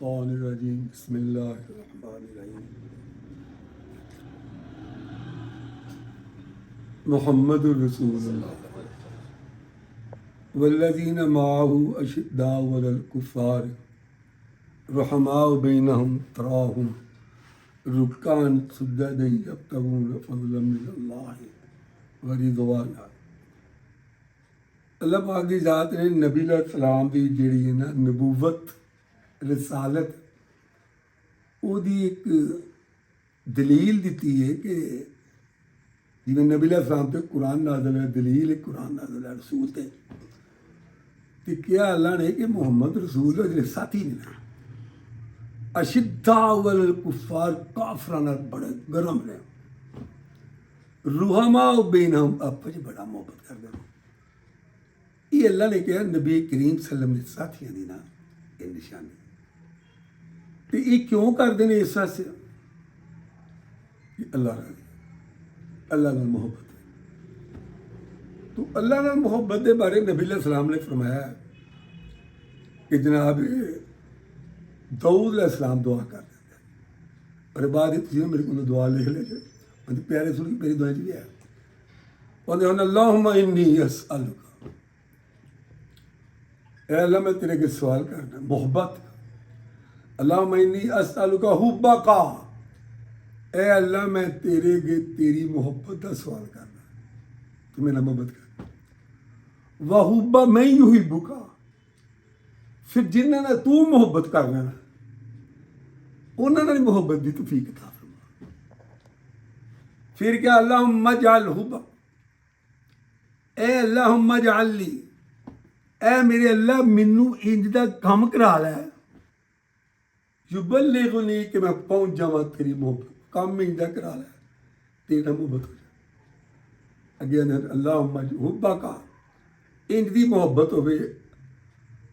मिनश्शैतानिर्रजीम बिस्मिल्लाहिर्रहमानिर्रहीम मुहम्मदुर रसूलुल्लाह वल्लज़ीना माअहु अशिद्दाउ अलल कुफ़्फ़ार रुहमाउ बैनहुम तराहुम रुक्कान सुज्जदन यब्तगून फ़ज़लन मिनल्लाहि व रिज़वाना। अल्लाह पाक की ज़ात ने नबी अलैहिस्सलाम की जिहड़ी है ना नबूवत रसालत ਉਹਦੀ एक दलील दी है कि जिवें नबी अलैहिस्सलाम ते कुरान नाज़िल है, दलील है कुरान नाज़िल है रसूल ते क्या अल्लाह ने कि मुहम्मद रसूल जिहड़े साथी ने ना अशिद्दाउ अलल कुफ़्फ़ार काफरां नाल बड़े गर्म ने, रुहमाउ बैनहुम आपस च बड़ा मोहब्बत करदे ने। ये अल्लाह ने कहा नबी करीम सल्लम दे साथियां दी ना ये निशानी। तो ये क्यों करते हैं इस वास्ते अल्लाह अल्लाह नाल मोहब्बत। तो अल्लाह नाल मोहब्बत के बारे नबी अलैहिस्सलाम ने फरमाया कि जनाब दाऊद अलैहिस्सलाम दुआ कर देते और बाद मेरे को दुआ लिख ले जो प्यारे सुन मेरी दुआ भी है अल्लाहुम्मा इन्नी अस्अलुका, ऐ अल्लाह मैं तेरे के सवाल करना मोहब्बत, अल्लाहुम्मा इन्नी अस्अलुका हुब्बका, ऐ अल्लाह मैं तेरे के तेरी मोहब्बत का सवाल करना तू मेरा मोहब्बत कर। वह हुब्बा मैं युहिब्बुका, फिर जिन्होंने तू मोहब्बत करना ना उन्होंने मोहब्बत की तौफीक अता फरमा। फिर क्या अल्लाहुम्मा जअल हुब्बा, ऐ अल्लाहुम्मा जअल ली, ऐ मेरे अल्लाह मैनू इंज दा कम करा लै युबल्लिगुनी कि मैं पहुँच जावा तेरी मोहब्बत, कम इंज दा करा लै तेरा मोहब्बत हो जाए। अगे अल्लाहुम्मा हुब्बका इंज दी मोहब्बत होवे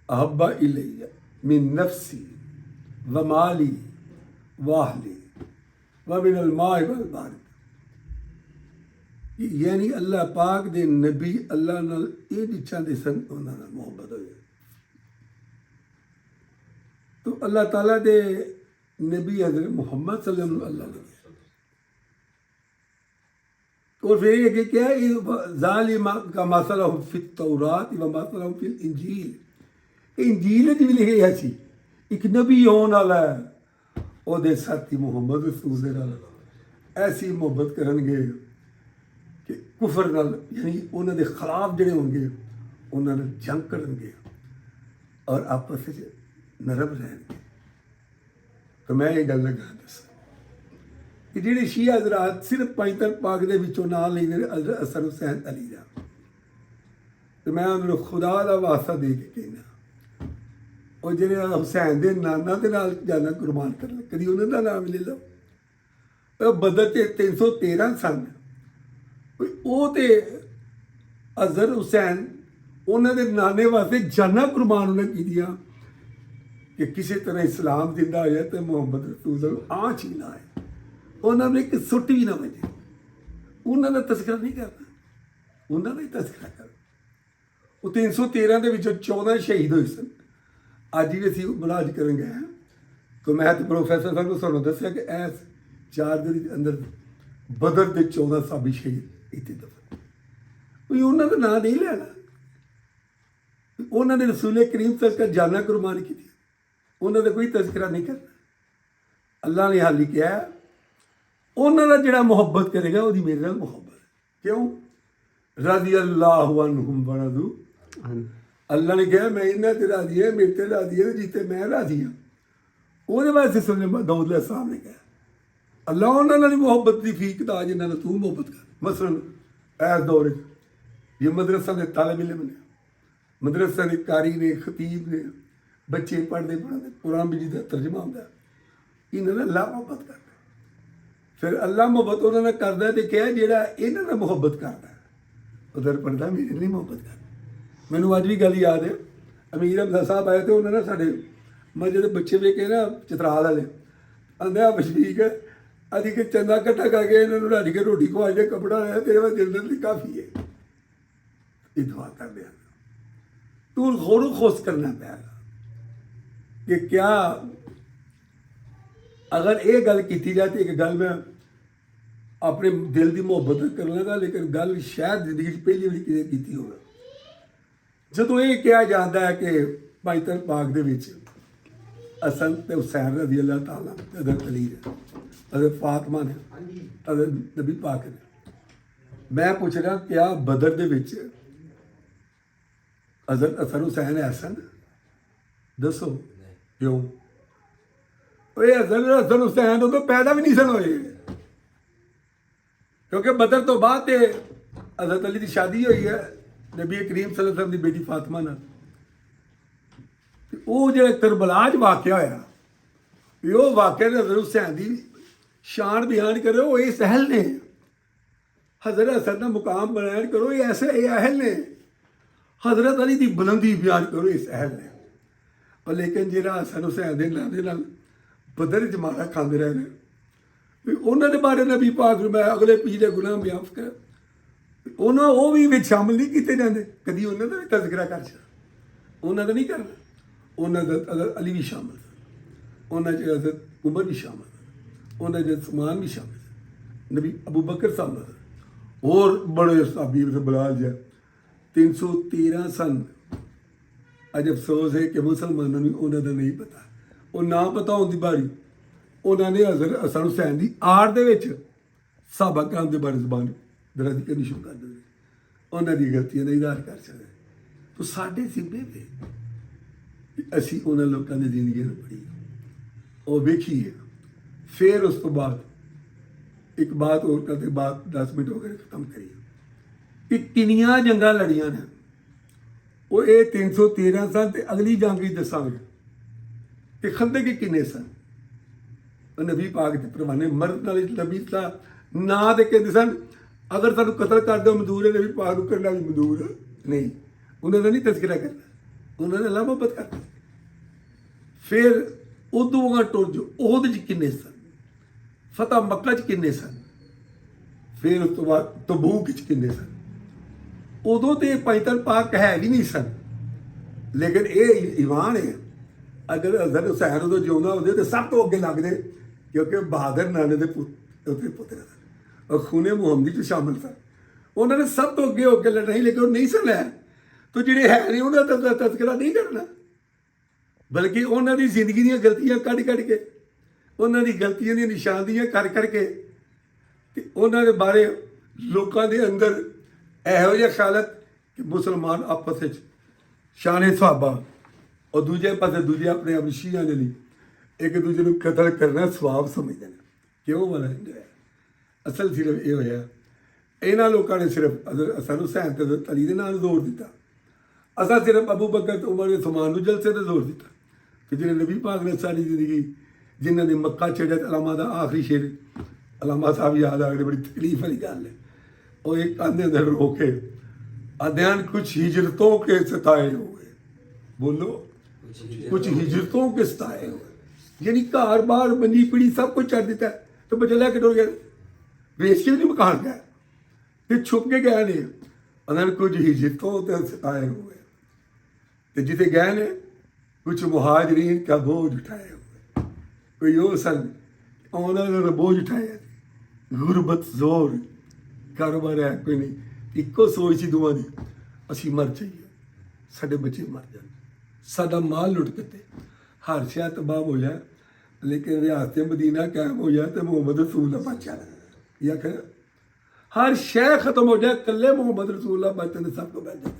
अहब्बा इलैया मिन नफ्सी व माली व अहली व मिनल माइ वल बारिद। यानी अल्लाह पाक दे नबी अल्लाह नाल ये चाहते सन उन्हां नाल मोहब्बत हो जाए। तो अल्लाह ताला दे नबी हज़रत मुहम्मद सल्लल्लाहु अलैहि वसल्लम और फिर ये क्या है ज़ालिमा का मसला फित तौरात व मसला फिल इंजील। इंजील च भी लिखे ऐसी एक नबी आने वाला है ਉਹਦੇ साथी मुहम्मद रसूल दे नाल ऐसी मोहब्बत करनगे कि कुफर नाल यानी उन्हां दे खिलाफ जिहड़े होणगे उन्हां नाल जंग करनगे और आपस में नरम रहणगे। तो मैं ये गल लगा दस कि जिहड़े शिया हज़रात सिर्फ पैंतन पाक दे विचों नाम लैंदे हसन हुसैन अली दा, तो मैं उन्होंने खुदा का वास्ता दे के कहना और जो हुसैन के नाना के नाल जाना कुर्बान करना कभी उन्होंने नाम ले लो। बदर से 313 सन वो तो अजहर हुसैन उन्होंने नाने वास्ते जाना कुर्बान उन्हें की कि किसी तरह इस्लाम जिंदा हो जाए तो मुहम्मद रसूल आँच ही ना आए, उन्होंने एक सुट भी ना बजे। उन्होंने तस्करा नहीं करना, उन्होंने ही तस्करा करना। वो 313 के 14 शहीद हुए सन। अज भी असी मुलाज करन गए हैं तो मैं तो प्रोफैसर साहब को सानू दसिया कि इस 4 दिन के अंदर बदर के 14 साबी शहीद इतने दफन। कोई उन्होंने नाम नहीं लेना, उन्होंने रसूल करीम तक जाना कुर्बान की, उन्होंने कोई तस्करा नहीं करना। अल्लाह ने हाली कहा उन्होंने जिहड़ा मुहब्बत करेगा वो मेरे नाल मुहब्बत। क्यों? रज़ी अल्लाहु अन्हुम व रज़ू, अल्लाह ने कहा मैं इन्हें ते राजी है, मेरे ते राजी है, जिते मैं राजी हाँ। वो वास्ते सुने दाऊद अलैहिस्सलाम ने कहा अल्लाह उन्होंने मुहब्बत की फीक दा जिन्होंने तू मुहब्बत कर। मसलन इस दौर ये मदरसा के तालिब इल्म ने, मदरसा के कारी ने, खतीब ने, बच्चे पढ़ते पढ़ते कुरान मजीद का तर्जमा होता इन्होंने अल्लाह मुहब्बत करता। फिर अल्लाह मुहब्बत उन्होंने करता तो क्या जोड़ा इन्होंने मुहब्बत करता उधर पढ़ता मेरे लिए मुहब्बत करता। मैनू अज भी गल याद है अमीर अहमद साहब आए तो उन्होंने साढ़े मजे के बच्चे वेखे ना चित्राल वाले आंदे बशरीक अभी कि चंदा कट्ठा करके इन्होंने रज के रोटी खवाई दे कपड़ा आया तेरे पास दिल काफ़ी है। ये दुआ कर दिया तू होर खुश करना पैगा कि क्या अगर ये गल की जाए तो एक गल मैं अपने दिल की मुहब्बत कर लगा, लेकिन गल शायद जिंदगी पहली बार किसी की हो जो ये कहा जाता है कि पैंतल पाक दे विच हसन ते हुसैन रज़ी अल्लाह ताला हज़रत अली ने, हज़रत फातिमा ने, हज़रत नबी पाक ने, मैं पूछ रहा क्या बदर दे विच हज़रत हसन हुसैन है सन? दसो क्यों? हज़रत हसन हुसैन उदों पैदा भी नहीं सन होए, क्योंकि बदर तो बाद हज़रत अली की शादी हुई है नबी करीम सल्लल्लाहु अलैहि वसल्लम की बेटी फातिमा नाल। वो जो करबला च वाक़या होया, वो वाक़या हज़रत हुसैन की शान बयान करो, वो इस अहल ने हज़रत हसन का मुकाम बयान करो, ये ऐसे ये अहल ने हज़रत अली की बुलंदी बयान करो, इस अहल ने। और लेकिन जो हसन हुसैन के नाले नाल बदर च मारा खाते रहे, उन्होंने बारे नबी पाक मैं अगले पिछले गुलाम बयान कर उन्होंने वो भी विच शामिल नहीं किए जाते, कभी उन्होंने भी तज़किरा कर छड़ा उन्होंने नहीं करना, उन्होंने हज़रत अली भी शामिल थे, उन्होंने हज़रत उमर भी शामिल थे, उन्होंने उस्मान भी शामिल थे, नबी अबू बकर शामिल थे, और बड़े साहबी बलाल जो 313 सन। अज अफसोस है कि मुसलमानों को उन्होंने नहीं पता, वो ना पता होने की बारी उन्होंने हज़रत हसन हुसैन की आड़ दे विच सहाबा कराम के बारे ज़बान दराजी करनी शुरू कर देंगे, उन्होंने गलतियों का इजहार कर सकते। तो साढ़े सिब्बे पे असी उन्होंने लोगों की जिंदगी पढ़ी और वेखिए। फिर उस तो बाद एक बात और करते, बात 10 मिनट हो गए खत्म करिए कि किनिया जंगा लड़िया ने, वो ये 313 सन, तो अगली जंग ही दसांगे कि खंदे के किन्ने सन। नबी पाक के परवाने मर्द नाल नबी का ना दे के सन, अगर सानू कतल कर दो मंजूर है, नबी पाक को करना भी मंजूर है नहीं, उन्होंने नहीं तस्करा करना, उन्होंने अल्लाह मोहब्बत करना। फिर उदों अगर टुर जो ओहद च किन्ने सन, फतह मक्का च किन्ने सन, फिर उस तो बाद तबूक च किन्ने सन। उदों तो पैंतल पाक है भी नहीं सन, लेकिन ये ईमान है अगर हज़रत हुसैन उदों जिउंदा होंदे तो सब तो अगे लगदे, क्योंकि बहादुर नाने के पुत्र सन और खूने मुहम्मदी च शामिल सन, उन्होंने सब तो अगे होकर लड़ना ही, लेकिन वो नहीं सन है, तो ਜਿਹੜੇ है नहीं उन्होंने तस्करा नहीं करना, बल्कि उन्होंने जिंदगी दी गलतियां कढ़ के उन्होंने गलतियों दी निशानियां करके उन्होंने बारे लोगों के अंदर यहो जिहा ख्यालत कि मुसलमान आपस में शाने सहाबा और दूजे पासे दूजे अपने आप शिया के लिए एक दूजे को कतल करना सवाब समझते हैं। क्यों वाला असल सिर्फ ये होया, इन्होंने लोगों ने सिर्फ हसन हुसैन ते अली के नाम जोर दिता, असा सिर्फ अबू बकर उमर उस्मान को जलसे से जोर दिता कि जिन्हें नबी पाक ने सारी जिंदगी जिन्होंने मक्का छेड़ा, अलामा का आखिरी शेर अलामा साहब याद आ गए, बड़ी तकलीफ वाली गल है। और एक कंधे अंदर रोके अध्ययन कुछ हिजरतों के सताए हुए, बोलो कुछ हिजरतों के सताए हुए, यानी घर बार बनी पीढ़ी सब कुछ छड़ दिता है, तो बच्चे लैके टुर गए, वेच के भी नहीं मकान गया, फिर छुप के गए ने, अदन कुछ हिजरतों के सताए हुए, तो जिते गए ने कुछ मुहाजरीन का बोझ उठाए हुए, कोई वो सन उन्होंने बोझ उठाया, गुरबत जोर कारोबार है कोई नहीं, इको सोच सी दुआ दी असी मर जाइए, साडे बच्चे मर जाए, साडा माल लुट के हर शह तबाह हो जाए, लेकिन रियासत मदीना कायम हो जाए तो मुहम्मद रसूल का बच्चा या कर हर शह खत्म हो जाए, कल्ले मुहम्मद रसूल का बच्चे ने सबको बह जाए।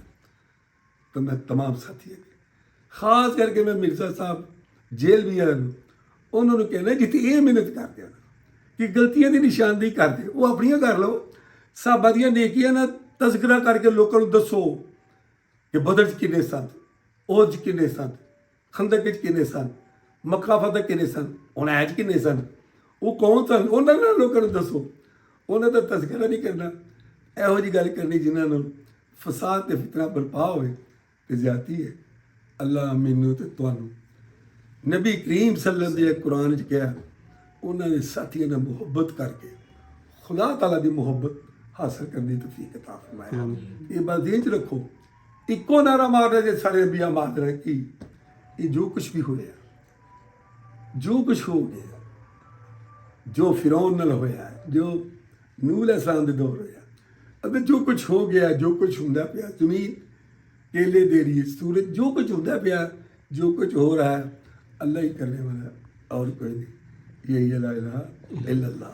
तो मैं तमाम साथी खास करके मैं मिर्जा साहब जेल भी आए उन्होंने कहना जिते ये मेहनत करते हैं कि गलतियां की निशानदेही करते वो अपनियां कर लो, साहबा दियां नेकियां ना तस्करा करके लोगों को दसो कि बदर च किन्ने सन, ओहद च किन्ने सन, खंदक च किन्ने सन, मक्का फतह किन्ने सन, हुनैन च किन्ने सन, वो कौन सन, उन्होंने लोगों को दसो, उन्होंने तो तस्करा नहीं करना, यहो जी गल करनी जिन्होंने फसाद ते फितना बरपा होवे ते ज्यादती है। अल्लाह मैनू ते तुहानू नबी करीम सल्लल्लाहु अलैहि वसल्लम कुरान च कहा उन्होंने साथियों ने मुहब्बत करके खुदा ताला की मुहब्बत हासिल करने की तौफीक अता फरमाए। ये बात ध्यान च रखो, इको नारा मारना जे सारे अंबिया मारना कि ये जो कुछ भी होया, जो कुछ हो गया जो फिरौन नाल होया जो नूह अलैहिस्सलाम दे दौर होया अगर जो कुछ हो गया जो कुछ हुंदा पिया जमीन केले दे रही है सूरज जो कुछ होता पिया जो कुछ हो रहा है अल्लाह ही करने वाला है और कोई नहीं यही ला इलाहा इल्लल्लाह।